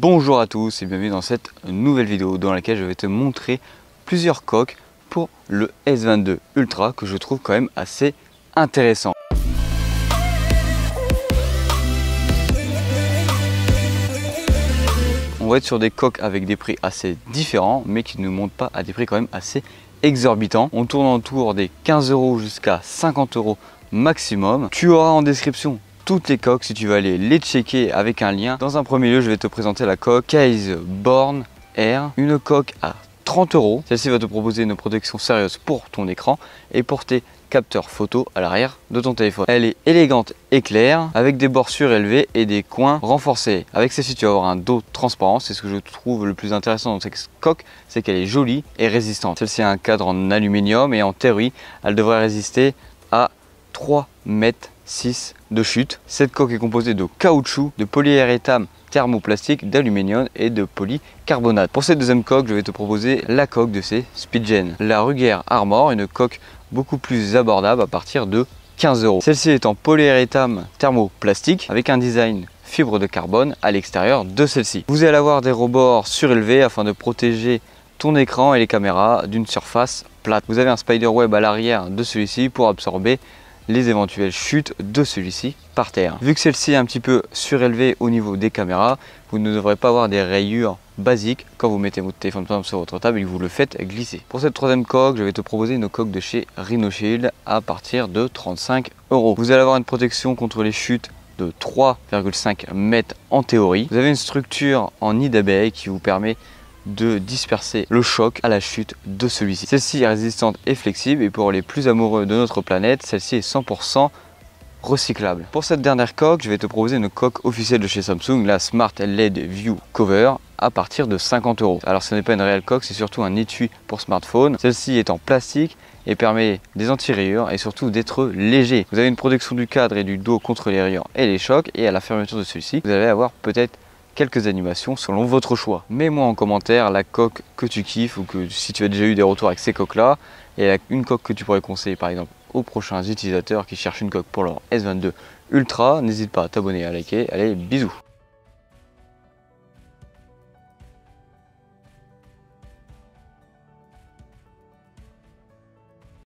Bonjour à tous et bienvenue dans cette nouvelle vidéo dans laquelle je vais te montrer plusieurs coques pour le S22 Ultra que je trouve quand même assez intéressant. On va être sur des coques avec des prix assez différents mais qui ne montent pas à des prix quand même assez exorbitants. On tourne autour des 15 € jusqu'à 50 € maximum. Tu auras en description toutes les coques si tu veux aller les checker avec un lien. Dans un premier lieu, je vais te présenter la coque Case Born Air, une coque à 30 €. Celle-ci va te proposer une protection sérieuse pour ton écran et pour tes capteurs photo à l'arrière de ton téléphone. Elle est élégante et claire avec des bords surélevés et des coins renforcés. Avec celle-ci, tu vas avoir un dos transparent. C'est ce que je trouve le plus intéressant dans cette coque, c'est qu'elle est jolie et résistante. Celle-ci a un cadre en aluminium et en théorie, elle devrait résister à 3,6 m de chute. Cette coque est composée de caoutchouc, de polyuréthane thermoplastique, d'aluminium et de polycarbonate. Pour cette deuxième coque, je vais te proposer la coque de chez Speedgen, la Ruger Armor, une coque beaucoup plus abordable à partir de 15 €. Celle-ci est en polyuréthane thermoplastique avec un design fibre de carbone à l'extérieur de celle-ci. Vous allez avoir des rebords surélevés afin de protéger ton écran et les caméras d'une surface plate. Vous avez un spider web à l'arrière de celui-ci pour absorber les éventuelles chutes de celui-ci par terre. Vu que celle-ci est un petit peu surélevée au niveau des caméras, vous ne devrez pas avoir des rayures basiques quand vous mettez votre téléphone sur votre table et que vous le faites glisser. Pour cette troisième coque, je vais te proposer une coque de chez Rhinoshield à partir de 35 €. Vous allez avoir une protection contre les chutes de 3,5 m en théorie. Vous avez une structure en nid d'abeille qui vous permet de disperser le choc à la chute de celui-ci. Celle-ci est résistante et flexible et pour les plus amoureux de notre planète, celle-ci est 100% recyclable. Pour cette dernière coque, je vais te proposer une coque officielle de chez Samsung, la Smart LED View Cover à partir de 50 €. Alors ce n'est pas une réelle coque, c'est surtout un étui pour smartphone. Celle-ci est en plastique et permet des anti-rayures et surtout d'être léger. Vous avez une protection du cadre et du dos contre les rayures et les chocs et à la fermeture de celui-ci, vous allez avoir peut-être quelques animations selon votre choix. Mets-moi en commentaire la coque que tu kiffes ou que si tu as déjà eu des retours avec ces coques là et une coque que tu pourrais conseiller par exemple aux prochains utilisateurs qui cherchent une coque pour leur S22 Ultra. N'hésite pas à t'abonner et à liker. Allez, bisous.